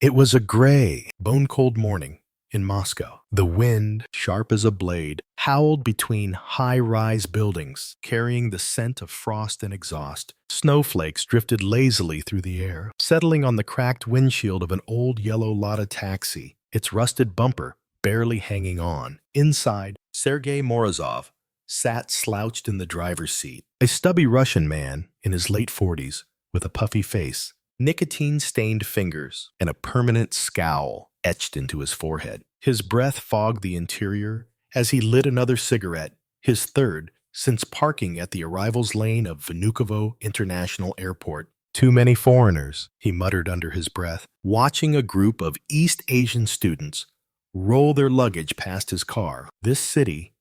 It was a gray, bone-cold morning in Moscow. The wind, sharp as a blade, howled between high-rise buildings, carrying the scent of frost and exhaust. Snowflakes drifted lazily through the air, settling on the cracked windshield of an old yellow Lada taxi, its rusted bumper barely hanging on. Inside, Sergei Morozov sat slouched in the driver's seat, a stubby Russian man in his late 40s with a puffy face, nicotine-stained fingers, and a permanent scowl etched into his forehead. His breath fogged the interior as he lit another cigarette, his third since parking at the arrivals lane of Vnukovo International Airport. Too many foreigners, he muttered under his breath, watching a group of East Asian students roll their luggage past his car. This city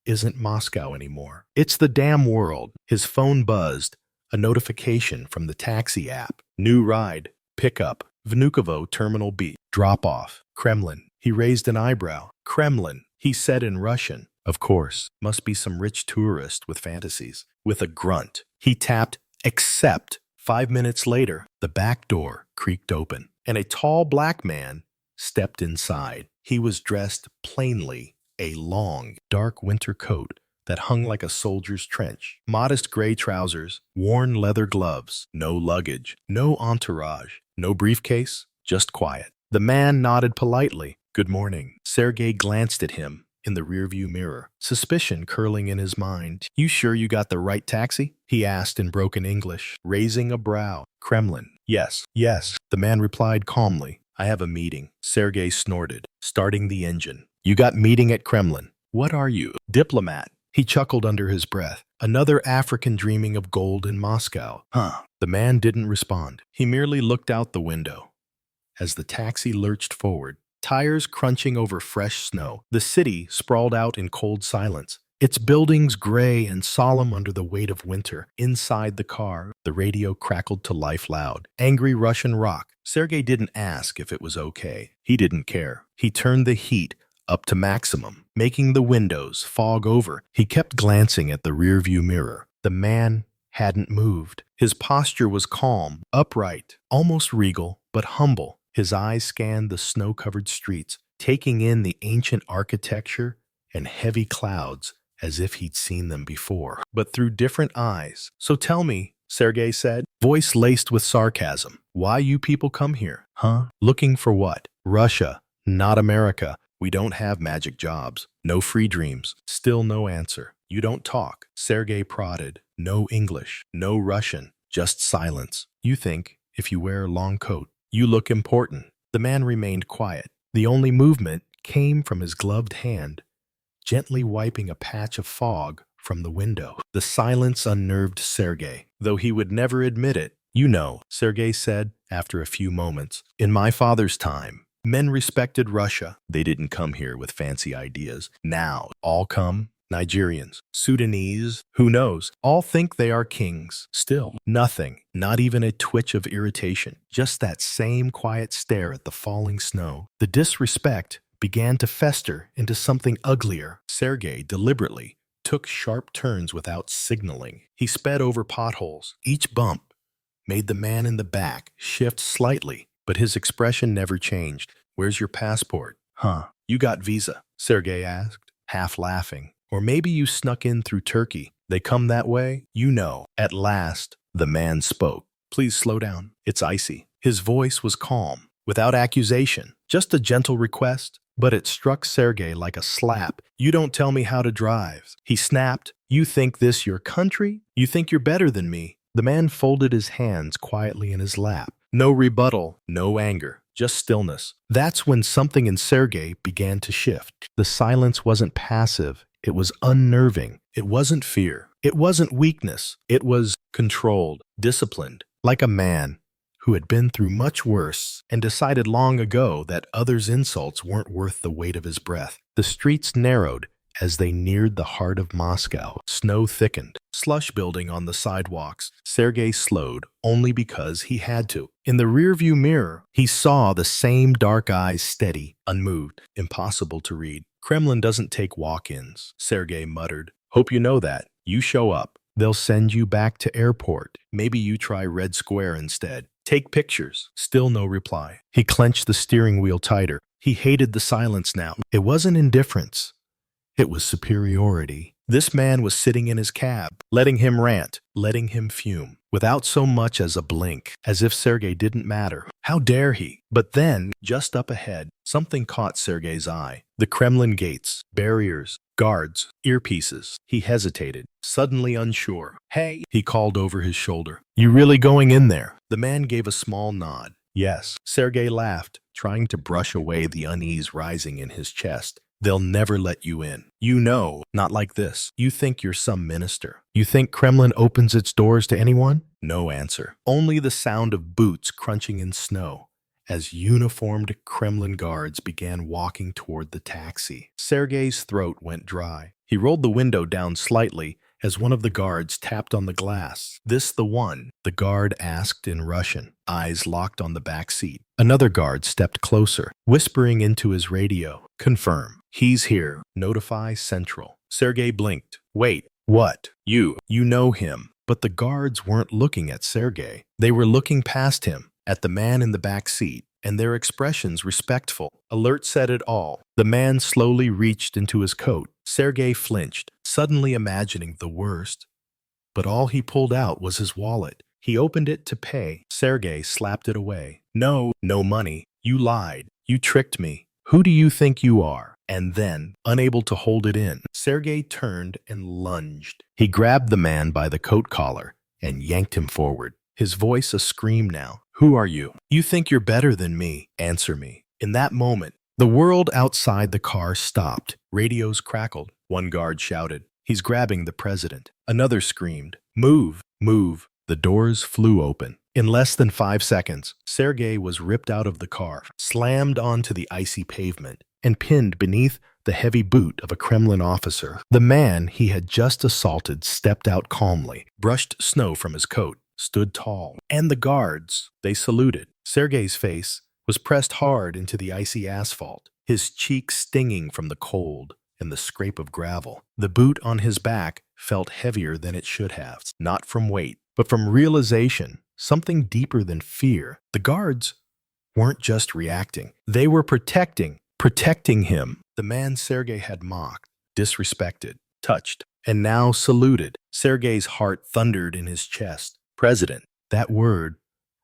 isn't Moscow anymore. It's the damn world. His phone buzzed, a notification from the taxi app. New ride, pickup, Vnukovo Terminal B. Drop off, Kremlin. He raised an eyebrow. Kremlin, he said in Russian. Of course, must be some rich tourist with fantasies. With a grunt, he tapped accept. 5 minutes later, the back door creaked open, and a tall black man stepped inside. He was dressed plainly, a long, dark winter coat that hung like a soldier's trench, modest gray trousers, worn leather gloves, no luggage, no entourage, no briefcase, just quiet. The man nodded politely. Good morning. Sergei glanced at him in the rearview mirror, suspicion curling in his mind. You sure you got the right taxi? He asked in broken English, raising a brow. Kremlin. Yes, yes, the man replied calmly. I have a meeting. Sergei snorted, starting the engine. You got meeting at Kremlin. What are you? Diplomat. He chuckled under his breath. Another African dreaming of gold in Moscow. Huh. The man didn't respond. He merely looked out the window. As the taxi lurched forward, tires crunching over fresh snow, the city sprawled out in cold silence, its buildings gray and solemn under the weight of winter. Inside the car, the radio crackled to life loud. Angry Russian rock. Sergei didn't ask if it was okay. He didn't care. He turned the heat up to maximum, making the windows fog over. He kept glancing at the rearview mirror. The man hadn't moved. His posture was calm, upright, almost regal, but humble. His eyes scanned the snow-covered streets, taking in the ancient architecture and heavy clouds as if he'd seen them before, but through different eyes. So tell me, Sergei said, voice laced with sarcasm, why you people come here? Huh? Looking for what? Russia, not America. We don't have magic jobs. No free dreams. Still no answer. You don't talk. Sergei prodded. No English. No Russian. Just silence. You think, if you wear a long coat, you look important. The man remained quiet. The only movement came from his gloved hand, gently wiping a patch of fog from the window. The silence unnerved Sergei, though he would never admit it. You know, Sergei said after a few moments, in my father's time, men respected Russia. They didn't come here with fancy ideas. Now, all come. Nigerians, Sudanese, who knows? All think they are kings. Still, nothing, not even a twitch of irritation. Just that same quiet stare at the falling snow. The disrespect began to fester into something uglier. Sergei deliberately took sharp turns without signaling. He sped over potholes. Each bump made the man in the back shift slightly, but his expression never changed. Where's your passport? Huh? You got visa? Sergei asked, half laughing. Or maybe you snuck in through Turkey. They come that way? You know. At last, the man spoke. Please slow down. It's icy. His voice was calm, without accusation, just a gentle request, but it struck Sergei like a slap. You don't tell me how to drive. He snapped. You think this your country? You think you're better than me? The man folded his hands quietly in his lap. No rebuttal, no anger, just stillness. That's when something in Sergei began to shift. The silence wasn't passive. It was unnerving. It wasn't fear. It wasn't weakness. It was controlled, disciplined, like a man who had been through much worse and decided long ago that others' insults weren't worth the weight of his breath. The streets narrowed as they neared the heart of Moscow. Snow thickened, slush building on the sidewalks. Sergei slowed only because he had to. In the rearview mirror, he saw the same dark eyes steady, unmoved, impossible to read. Kremlin doesn't take walk-ins, Sergei muttered. Hope you know that. You show up, they'll send you back to airport. Maybe you try Red Square instead. Take pictures. Still no reply. He clenched the steering wheel tighter. He hated the silence now. It wasn't indifference. It was superiority. This man was sitting in his cab, letting him rant, letting him fume, without so much as a blink, as if Sergei didn't matter. How dare he? But then, just up ahead, something caught Sergei's eye. The Kremlin gates, barriers, guards, earpieces. He hesitated, suddenly unsure. "Hey," he called over his shoulder. "You really going in there?" The man gave a small nod. "Yes." Sergei laughed, trying to brush away the unease rising in his chest. "They'll never let you in. You know, not like this. You think you're some minister. You think Kremlin opens its doors to anyone?" No answer. Only the sound of boots crunching in snow as uniformed Kremlin guards began walking toward the taxi. Sergei's throat went dry. He rolled the window down slightly as one of the guards tapped on the glass. "This the one?" the guard asked in Russian, eyes locked on the back seat. Another guard stepped closer, whispering into his radio. "Confirm. He's here. Notify Central." Sergei blinked. "Wait, what? You know him." But the guards weren't looking at Sergei. They were looking past him, at the man in the back seat, and their expressions respectful. Alert said it all. The man slowly reached into his coat. Sergei flinched, suddenly imagining the worst. But all he pulled out was his wallet. He opened it to pay. Sergei slapped it away. "No money. You lied. You tricked me. Who do you think you are?" And then, unable to hold it in, Sergei turned and lunged. He grabbed the man by the coat collar and yanked him forward, his voice a scream now. "Who are you? You think you're better than me? Answer me." In that moment, the world outside the car stopped. Radios crackled. One guard shouted, "He's grabbing the president." Another screamed, "Move, move." The doors flew open. In less than 5 seconds, Sergei was ripped out of the car, slammed onto the icy pavement, and pinned beneath the heavy boot of a Kremlin officer. The man he had just assaulted stepped out calmly, brushed snow from his coat, stood tall. And the guards, they saluted. Sergei's face was pressed hard into the icy asphalt, his cheeks stinging from the cold and the scrape of gravel. The boot on his back felt heavier than it should have, not from weight, but from realization, something deeper than fear. The guards weren't just reacting. They were protecting him. The man Sergei had mocked, disrespected, touched, and now saluted. Sergei's heart thundered in his chest. President. That word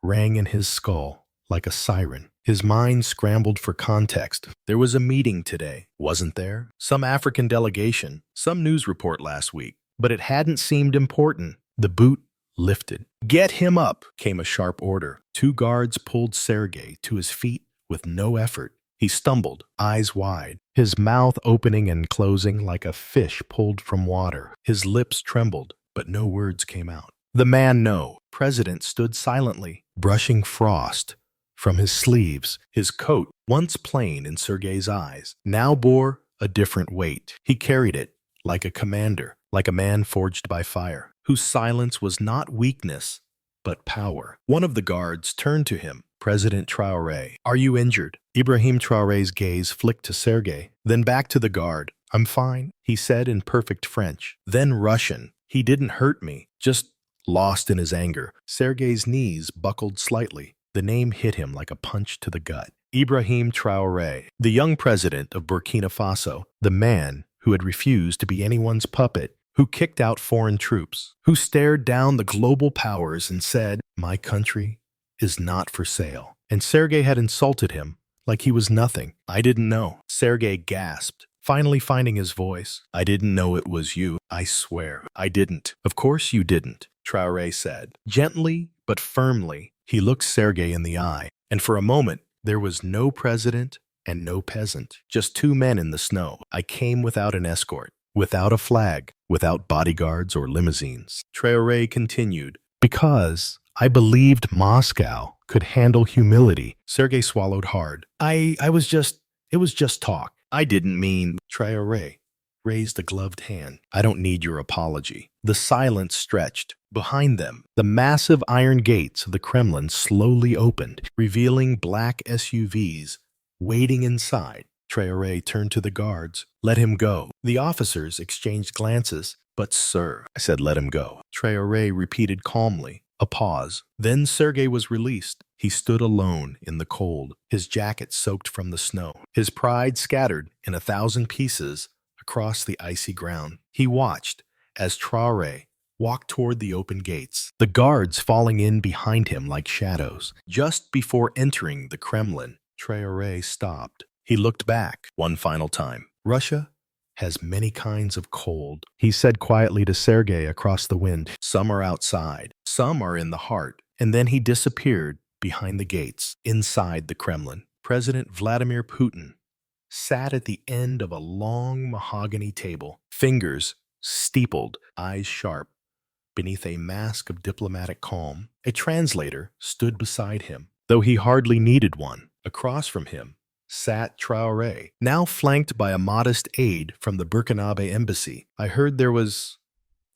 rang in his skull like a siren. His mind scrambled for context. There was a meeting today, wasn't there? Some African delegation, some news report last week, but it hadn't seemed important. The boot lifted. "Get him up," came a sharp order. 2 guards pulled Sergei to his feet with no effort. He stumbled, eyes wide, his mouth opening and closing like a fish pulled from water. His lips trembled, but no words came out. The man, no. President stood silently, brushing frost from his sleeves. His coat, once plain in Sergei's eyes, now bore a different weight. He carried it like a commander, like a man forged by fire, whose silence was not weakness, but power. One of the guards turned to him. "President Traoré, are you injured?" Ibrahim Traoré's gaze flicked to Sergei, then back to the guard. "I'm fine," he said in perfect French. Then Russian. "He didn't hurt me, just lost in his anger." Sergei's knees buckled slightly. The name hit him like a punch to the gut. Ibrahim Traoré, the young president of Burkina Faso, the man who had refused to be anyone's puppet, who kicked out foreign troops, who stared down the global powers and said, "My country is not for sale." And Sergei had insulted him like he was nothing. "I didn't know." Sergei gasped, finally finding his voice. "I didn't know it was you. I swear, I didn't." "Of course you didn't," Traoré said. Gently but firmly, he looked Sergei in the eye, and for a moment, there was no president and no peasant, just 2 men in the snow. "I came without an escort, without a flag, without bodyguards or limousines." Traoré continued, "Because I believed Moscow could handle humility." Sergei swallowed hard. It was just talk. I didn't mean." Traoré raised a gloved hand. "I don't need your apology." The silence stretched. Behind them, the massive iron gates of the Kremlin slowly opened, revealing black SUVs waiting inside. Traoré turned to the guards. "Let him go." The officers exchanged glances. "But sir," I said, "let him go." Traoré repeated calmly, A pause. Then Sergei was released. He stood alone in the cold, his jacket soaked from the snow, his pride scattered in 1,000 pieces across the icy ground. He watched as Traoré walked toward the open gates, the guards falling in behind him like shadows. Just before entering the Kremlin, Traoré stopped. He looked back one final time. Russia has many kinds of cold, he said quietly to Sergei across the wind. Some are outside, some are in the heart. And then he disappeared behind the gates, inside the Kremlin. President Vladimir Putin sat at the end of a long mahogany table, fingers steepled, eyes sharp, beneath a mask of diplomatic calm. A translator stood beside him, though he hardly needed one. Across from him sat Traoré, now flanked by a modest aide from the Burkina embassy. I heard there was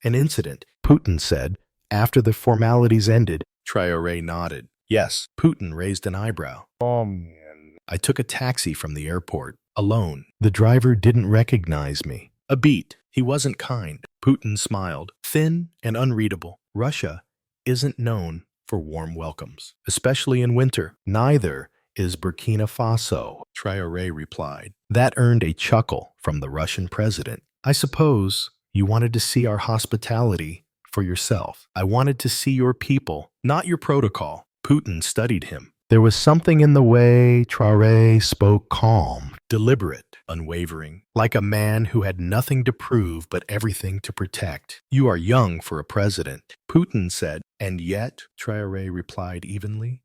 an incident, Putin said, after the formalities ended. Traoré nodded. Yes. Putin raised an eyebrow. I took a taxi from the airport, alone. The driver didn't recognize me. A beat. He wasn't kind. Putin smiled, thin and unreadable. Russia isn't known for warm welcomes, especially in winter. Neither is Burkina Faso, Traoré replied. That earned a chuckle from the Russian president. I suppose you wanted to see our hospitality for yourself. I wanted to see your people, not your protocol. Putin studied him. There was something in the way Traoré spoke, calm, deliberate, unwavering, like a man who had nothing to prove but everything to protect. You are young for a president, Putin said. And yet, Traoré replied evenly,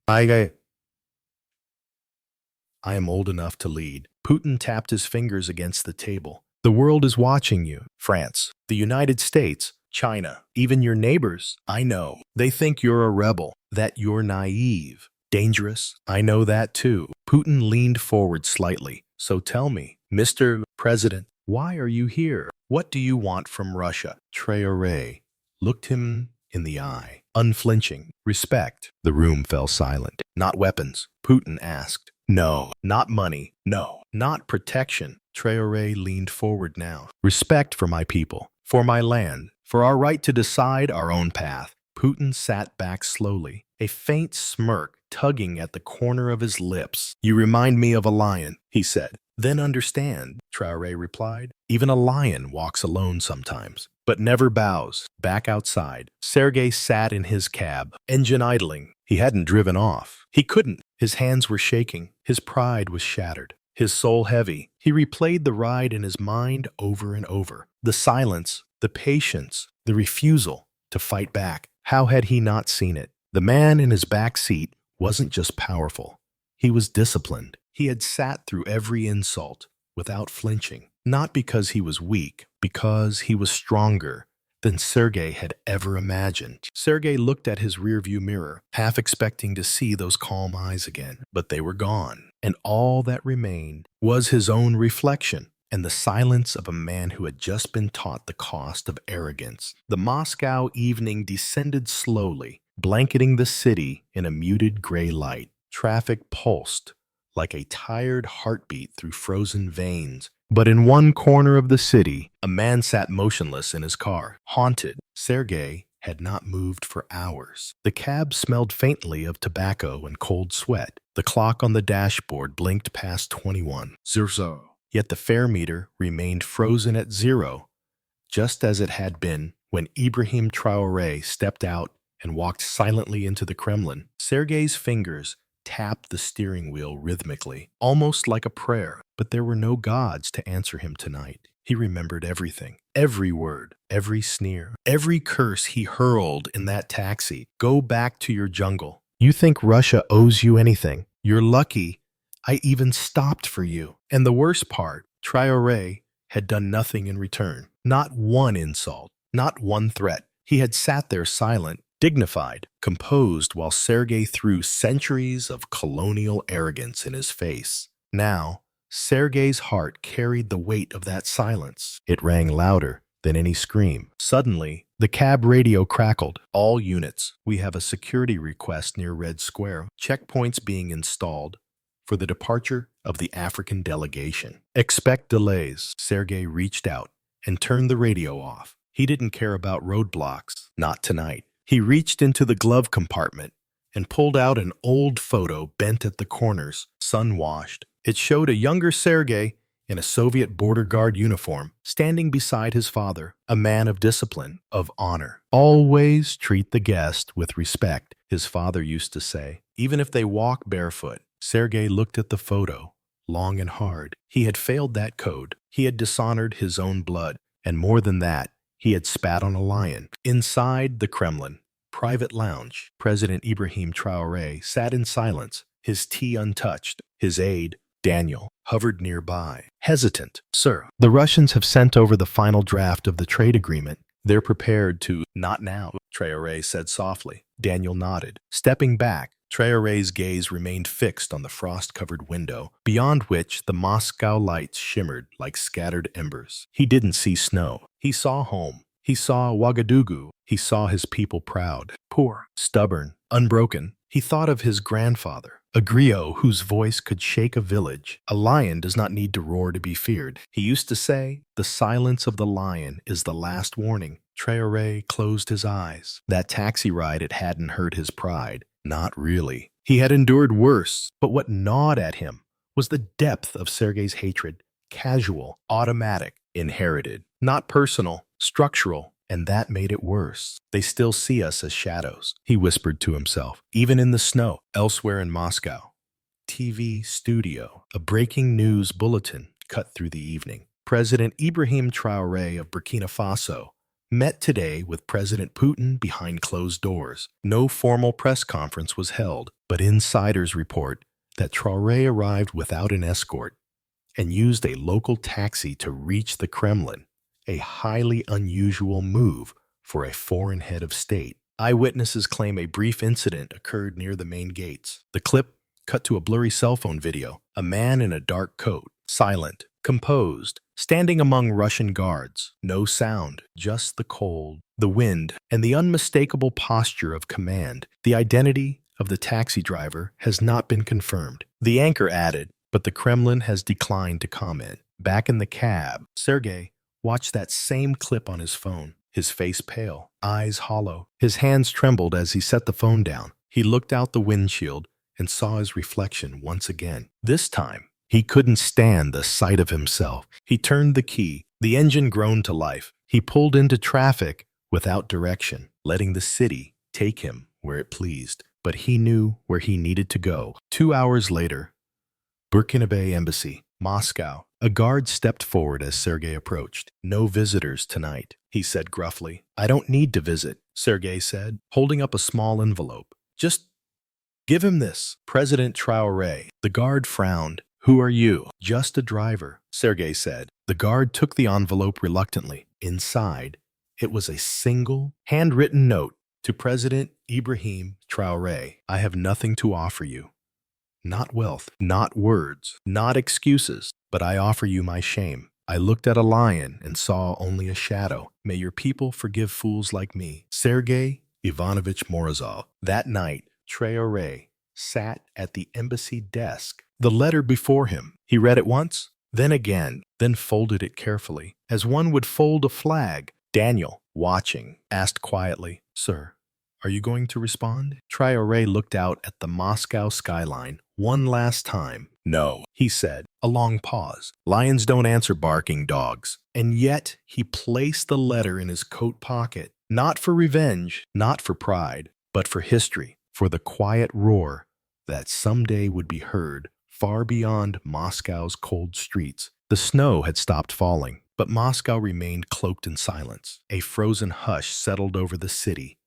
I am old enough to lead. Putin tapped his fingers against the table. The world is watching you. France, the United States, China, even your neighbors. I know. They think you're a rebel, that you're naive, dangerous. I know that too. Putin leaned forward slightly. So tell me, Mr. President, why are you here? What do you want from Russia? Traoré looked him in the eye, unflinching. Respect. The room fell silent. Not weapons, Putin asked. No, not money. No, not protection. Traoré leaned forward now. Respect for my people, for my land, for our right to decide our own path. Putin sat back slowly, a faint smirk tugging at the corner of his lips. You remind me of a lion, he said. Then understand, Traoré replied. Even a lion walks alone sometimes, but never bows. Back outside, Sergei sat in his cab, engine idling. He hadn't driven off. He couldn't. His hands were shaking. His pride was shattered. His soul heavy. He replayed the ride in his mind over and over. The silence, the patience, the refusal to fight back. How had he not seen it? The man in his back seat wasn't just powerful. He was disciplined. He had sat through every insult without flinching. Not because he was weak, because he was stronger than Sergei had ever imagined. Sergei looked at his rearview mirror, half expecting to see those calm eyes again, but they were gone, and all that remained was his own reflection and the silence of a man who had just been taught the cost of arrogance. The Moscow evening descended slowly, blanketing the city in a muted gray light. Traffic pulsed like a tired heartbeat through frozen veins. But in one corner of the city, a man sat motionless in his car, haunted. Sergei had not moved for hours. The cab smelled faintly of tobacco and cold sweat. The clock on the dashboard blinked past 21. Zero. Yet the fare meter remained frozen at 0, just as it had been when Ibrahim Traore stepped out and walked silently into the Kremlin. Sergei's fingers tapped the steering wheel rhythmically, almost like a prayer. But there were no gods to answer him tonight. He remembered everything, every word, every sneer, every curse he hurled in that taxi. Go back to your jungle. You think Russia owes you anything? You're lucky I even stopped for you. And the worst part, Traoré had done nothing in return. Not one insult, not one threat. He had sat there silent, dignified, composed, while Sergei threw centuries of colonial arrogance in his face. Now, Sergei's heart carried the weight of that silence. It rang louder than any scream. Suddenly, the cab radio crackled. All units, we have a security request near Red Square. Checkpoints being installed for the departure of the African delegation. Expect delays. Sergei reached out and turned the radio off. He didn't care about roadblocks. Not tonight. He reached into the glove compartment and pulled out an old photo bent at the corners, sun-washed. It showed a younger Sergei in a Soviet border guard uniform, standing beside his father, a man of discipline, of honor. Always treat the guest with respect, his father used to say. Even if they walk barefoot. Sergei looked at the photo, long and hard. He had failed that code. He had dishonored his own blood. And more than that, he had spat on a lion. Inside the Kremlin, private lounge, President Ibrahim Traore sat in silence, his tea untouched. His aide, Daniel, hovered nearby, hesitant. Sir, the Russians have sent over the final draft of the trade agreement. They're prepared to— Not now, Traoré said softly. Daniel nodded. Stepping back, Traoré's gaze remained fixed on the frost-covered window, beyond which the Moscow lights shimmered like scattered embers. He didn't see snow. He saw home. He saw Ouagadougou. He saw his people proud, poor, stubborn, unbroken. He thought of his grandfather, a griot whose voice could shake a village. A lion does not need to roar to be feared. He used to say, the silence of the lion is the last warning. Traoré closed his eyes. That taxi ride, it hadn't hurt his pride. Not really. He had endured worse, but what gnawed at him was the depth of Sergei's hatred. Casual, automatic, inherited, not personal, structural. And that made it worse. They still see us as shadows, he whispered to himself, even in the snow. Elsewhere in Moscow, TV studio, a breaking news bulletin cut through the evening. President Ibrahim Traore of Burkina Faso met today with President Putin behind closed doors. No formal press conference was held, but insiders report that Traoré arrived without an escort and used a local taxi to reach the Kremlin. A highly unusual move for a foreign head of state. Eyewitnesses claim a brief incident occurred near the main gates. The clip cut to a blurry cell phone video. A man in a dark coat, silent, composed, standing among Russian guards. No sound, just the cold, the wind, and the unmistakable posture of command. The identity of the taxi driver has not been confirmed. The anchor added, but the Kremlin has declined to comment. Back in the cab, Sergei watched that same clip on his phone, his face pale, eyes hollow. His hands trembled as he set the phone down. He looked out the windshield and saw his reflection once again. This time, he couldn't stand the sight of himself. He turned the key. The engine groaned to life. He pulled into traffic without direction, letting the city take him where it pleased. But he knew where he needed to go. 2 hours later, Burkina Embassy, Moscow. A guard stepped forward as Sergei approached. No visitors tonight, he said gruffly. I don't need to visit, Sergei said, holding up a small envelope. Just give him this. President Traoré. The guard frowned. Who are you? Just a driver, Sergei said. The guard took the envelope reluctantly. Inside, it was a single, handwritten note to President Ibrahim Traoré. I have nothing to offer you. Not wealth, not words, not excuses, but I offer you my shame. I looked at a lion and saw only a shadow. May your people forgive fools like me. Sergei Ivanovich Morozov. That night, Traoré sat at the embassy desk, the letter before him. He read it once, then again, then folded it carefully, as one would fold a flag. Daniel, watching, asked quietly, Sir, are you going to respond? Traoré looked out at the Moscow skyline one last time. No, he said, a long pause. Lions don't answer barking dogs. And yet he placed the letter in his coat pocket, not for revenge, not for pride, but for history, for the quiet roar that someday would be heard far beyond Moscow's cold streets. The snow had stopped falling, but Moscow remained cloaked in silence. A frozen hush settled over the city,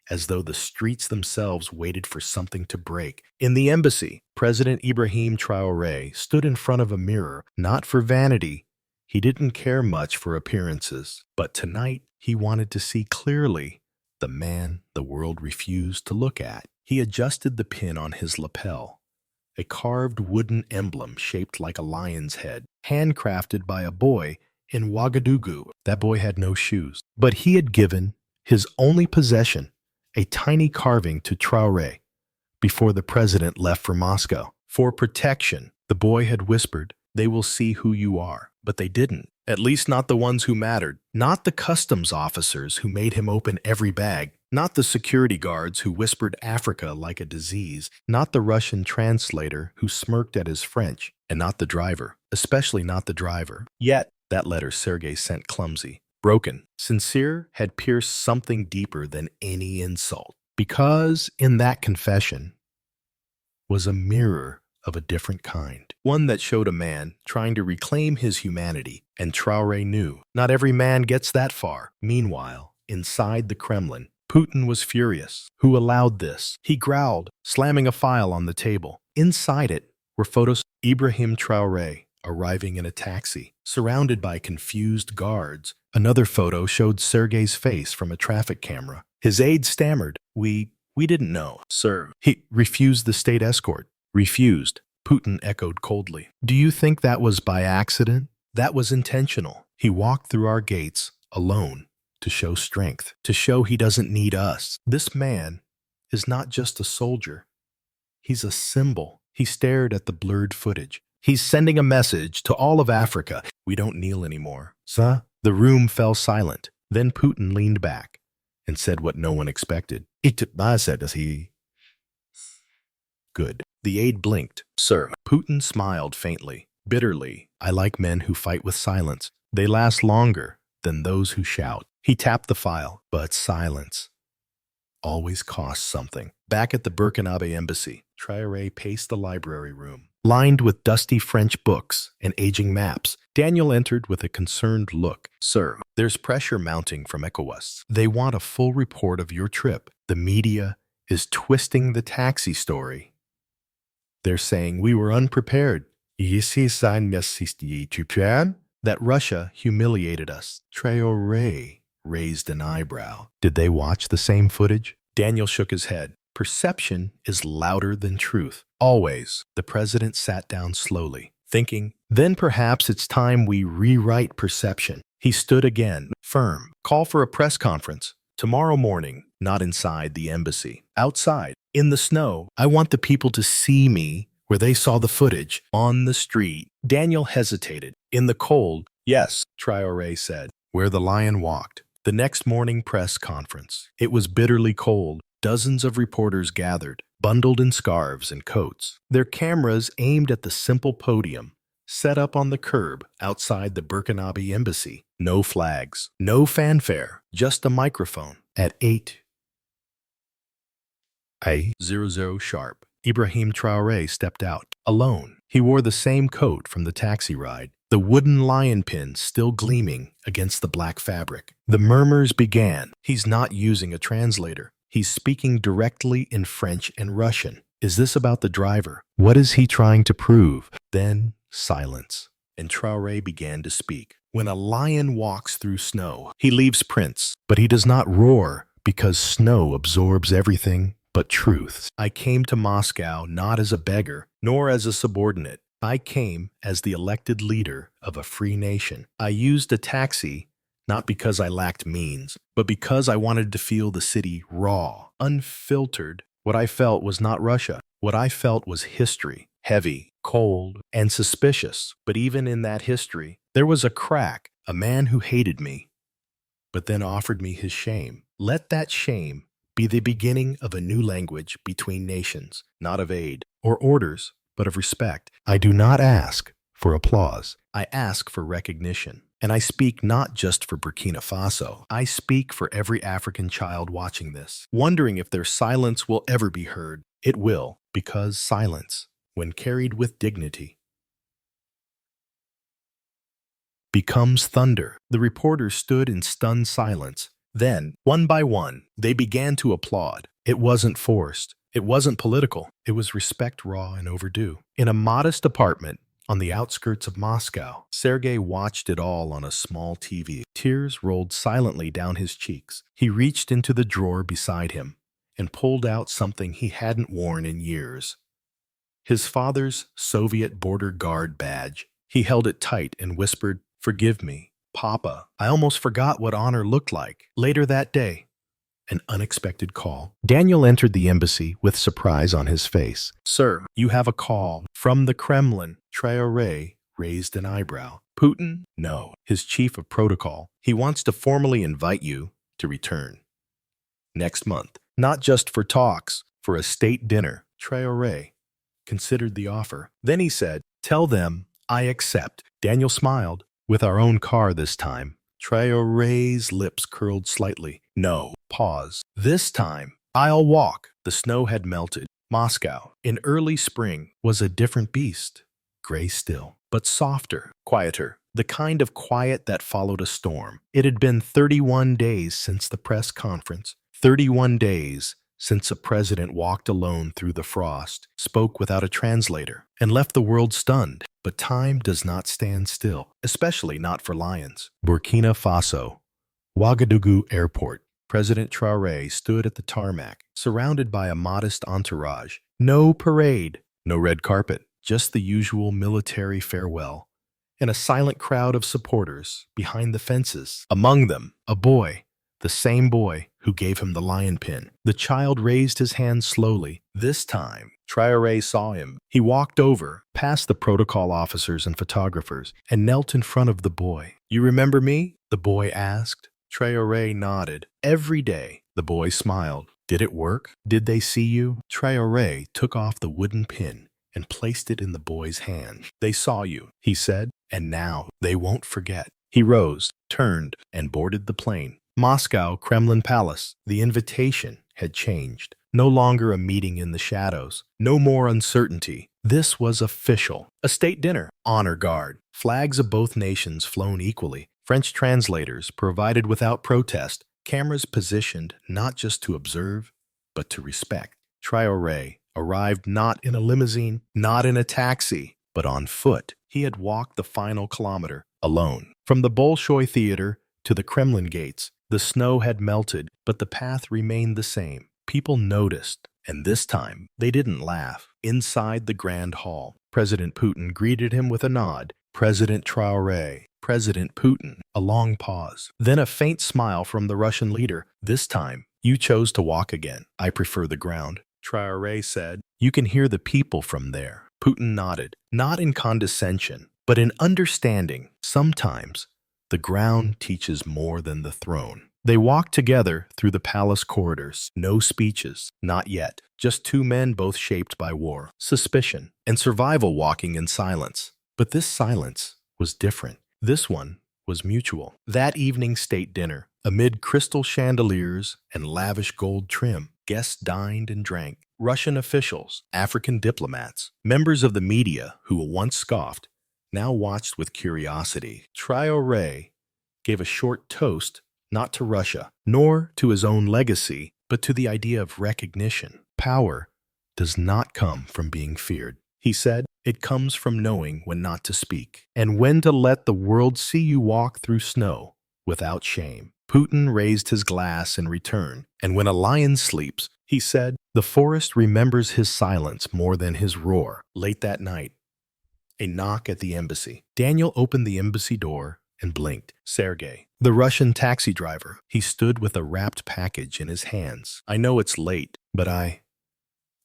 as though the streets themselves waited for something to break. In the embassy, President Ibrahim Traoré stood in front of a mirror, not for vanity. He didn't care much for appearances, but tonight he wanted to see clearly the man the world refused to look at. He adjusted the pin on his lapel, a carved wooden emblem shaped like a lion's head, handcrafted by a boy in Ouagadougou. That boy had no shoes, but he had given his only possession, a tiny carving, to Traoré before the president left for Moscow. For protection, the boy had whispered, they will see who you are. But they didn't, at least not the ones who mattered, not the customs officers who made him open every bag, Not the security guards who whispered Africa like a disease, not the Russian translator who smirked at his French, and not the driver, especially not the driver. Yet, that letter Sergei sent clumsy, broken, sincere, had pierced something deeper than any insult. Because in that confession was a mirror of a different kind. One that showed a man trying to reclaim his humanity, and Traoré knew not every man gets that far. Meanwhile, inside the Kremlin, Putin was furious. Who allowed this? He growled, slamming a file on the table. Inside it were photos of Ibrahim Traore arriving in a taxi, surrounded by confused guards. Another photo showed Sergei's face from a traffic camera. His aide stammered, We didn't know, sir. He refused the state escort. Refused, Putin echoed coldly. Do you think that was by accident? That was intentional. He walked through our gates alone to show strength, to show he doesn't need us. This man is not just a soldier. He's a symbol. He stared at the blurred footage. He's sending a message to all of Africa. We don't kneel anymore. Sir? The room fell silent. Then Putin leaned back and said what no one expected. Good. The aide blinked. Sir. Putin smiled faintly, bitterly. I like men who fight with silence. They last longer than those who shout. He tapped the file, but silence always costs something. Back at the Burkina embassy, Traoré paced the library room, lined with dusty French books and aging maps. Daniel entered with a concerned look. Sir, there's pressure mounting from ECOWAS. They want a full report of your trip. The media is twisting the taxi story. They're saying we were unprepared. That Russia humiliated us. Traoré raised an eyebrow. Did they watch the same footage? Daniel shook his head. Perception is louder than truth. Always. The president sat down slowly, thinking, then perhaps it's time we rewrite perception. He stood again, firm. Call for a press conference. Tomorrow morning, not inside the embassy. Outside, in the snow. I want the people to see me where they saw the footage. On the street. Daniel hesitated. In the cold. Yes, Traoré said. Where the lion walked. The next morning press conference. It was bitterly cold. Dozens of reporters gathered, bundled in scarves and coats. Their cameras aimed at the simple podium, set up on the curb outside the Burkina embassy. No flags, no fanfare, just a microphone. At 8:00 sharp, Ibrahim Traore stepped out, alone. He wore the same coat from the taxi ride, the wooden lion pin still gleaming against the black fabric. The murmurs began. He's not using a translator. He's speaking directly in French and Russian. Is this about the driver? What is he trying to prove? Then silence. And Traoré began to speak. When a lion walks through snow, he leaves prints, but he does not roar because snow absorbs everything but truth. I came to Moscow not as a beggar, nor as a subordinate. I came as the elected leader of a free nation. I used a taxi not because I lacked means, but because I wanted to feel the city raw, unfiltered. What I felt was not Russia. What I felt was history, heavy, cold, and suspicious. But even in that history, there was a crack, a man who hated me, but then offered me his shame. Let that shame be the beginning of a new language between nations, not of aid or orders, but of respect. I do not ask for applause. I ask for recognition. And I speak not just for Burkina Faso. I speak for every African child watching this, wondering if their silence will ever be heard. It will, because silence, when carried with dignity, becomes thunder. The reporters stood in stunned silence. Then, one by one, they began to applaud. It wasn't forced. It wasn't political. It was respect raw and overdue. In a modest apartment on the outskirts of Moscow, Sergei watched it all on a small TV. Tears rolled silently down his cheeks. He reached into the drawer beside him and pulled out something he hadn't worn in years. His father's Soviet border guard badge. He held it tight and whispered, "Forgive me, Papa. I almost forgot what honor looked like." Later that day, an unexpected call. Daniel entered the embassy with surprise on his face. "Sir, you have a call from the Kremlin." Traoré raised an eyebrow. "Putin?" "No, his chief of protocol. He wants to formally invite you to return." next month. Not just for talks, for a state dinner. Traoré considered the offer. Then he said, "Tell them I accept." Daniel smiled. "With our own car this time." Traoré's lips curled slightly. "No." Pause. "This time, I'll walk." The snow had melted. Moscow, in early spring, was a different beast. Gray still, but softer, quieter. The kind of quiet that followed a storm. It had been 31 days since the press conference. 31 days since a president walked alone through the frost, spoke without a translator, and left the world stunned. But time does not stand still, especially not for lions. Burkina Faso, Ouagadougou Airport. President Traoré stood at the tarmac, surrounded by a modest entourage. No parade, no red carpet, just the usual military farewell, and a silent crowd of supporters behind the fences. Among them, a boy, the same boy who gave him the lion pin. The child raised his hand slowly. This time, Traoré saw him. He walked over, past the protocol officers and photographers, and knelt in front of the boy. "You remember me?" the boy asked. Traoré nodded. "Every day." The boy smiled. "Did it work? Did they see you?" Traoré took off the wooden pin and placed it in the boy's hand. "They saw you," he said, "and now they won't forget." He rose, turned, and boarded the plane. Moscow Kremlin Palace. The invitation had changed. No longer a meeting in the shadows. No more uncertainty. This was official. A state dinner. Honor guard. Flags of both nations flown equally. French translators provided without protest. Cameras positioned not just to observe, but to respect. Traoré arrived not in a limousine, not in a taxi, but on foot. He had walked the final kilometer, alone. From the Bolshoi Theater to the Kremlin gates, the snow had melted, but the path remained the same. People noticed, and this time they didn't laugh. Inside the Grand Hall, President Putin greeted him with a nod. President Traoré, President Putin. A long pause. Then a faint smile from the Russian leader. "This time, you chose to walk again." "I prefer the ground." Traoré said. "You can hear the people from there." Putin nodded, not in condescension, but in understanding. Sometimes, the ground teaches more than the throne. They walked together through the palace corridors. No speeches, not yet. Just two men both shaped by war, suspicion, and survival walking in silence. But this silence was different. This one was mutual. That evening state dinner, amid crystal chandeliers and lavish gold trim, guests dined and drank. Russian officials, African diplomats, members of the media who once scoffed, now watched with curiosity. Traoré gave a short toast, not to Russia, nor to his own legacy, but to the idea of recognition. "Power does not come from being feared," he said. "It comes from knowing when not to speak, and when to let the world see you walk through snow without shame." Putin raised his glass in return, and when a lion sleeps, he said, "The forest remembers his silence more than his roar." Late that night, a knock at the embassy. Daniel opened the embassy door and blinked. Sergei, the Russian taxi driver. He stood with a wrapped package in his hands. "I know it's late, but I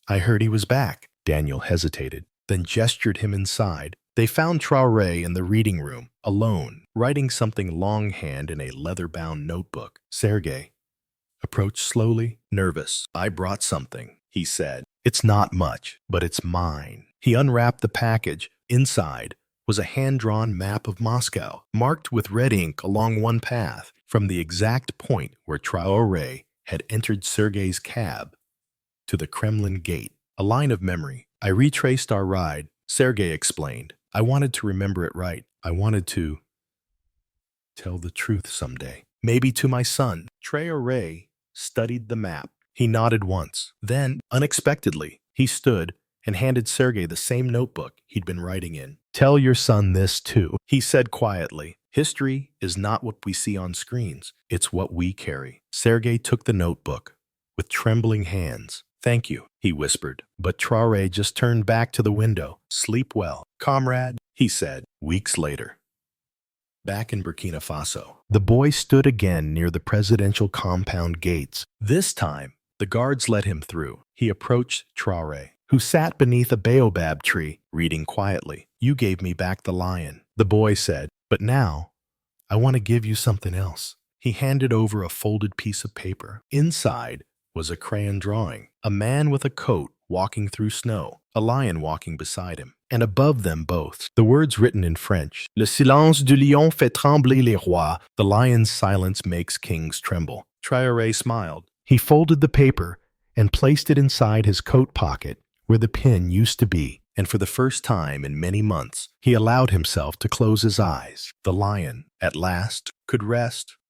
heard he was back." Daniel hesitated, then gestured him inside. They found Traoré in the reading room, alone, writing something longhand in a leather-bound notebook. Sergei approached slowly, nervous. "I brought something," he said. "It's not much, but it's mine." He unwrapped the package. Inside was a hand-drawn map of Moscow, marked with red ink along one path, from the exact point where Traoré had entered Sergei's cab to the Kremlin gate. A line of memory. "I retraced our ride," Sergei explained. "I wanted to remember it right. I wanted to tell the truth someday. Maybe to my son." Traoré studied the map. He nodded once. Then, unexpectedly, he stood and handed Sergei the same notebook he'd been writing in. "Tell your son this too," he said quietly. "History is not what we see on screens. It's what we carry." Sergei took the notebook with trembling hands. "Thank you," he whispered. But Traoré just turned back to the window. "Sleep well, comrade," he said. Weeks later, back in Burkina Faso, the boy stood again near the presidential compound gates. This time, the guards let him through. He approached Traoré, who sat beneath a baobab tree, reading quietly. "You gave me back the lion," the boy said, "but now I want to give you something else." He handed over a folded piece of paper. Inside was a crayon drawing, a man with a coat walking through snow, a lion walking beside him, and above them both, the words written in French, Le silence du lion fait trembler les rois. The lion's silence makes kings tremble. Traoré smiled. He folded the paper and placed it inside his coat pocket where the pin used to be, and for the first time in many months, he allowed himself to close his eyes. The lion, at last, could rest.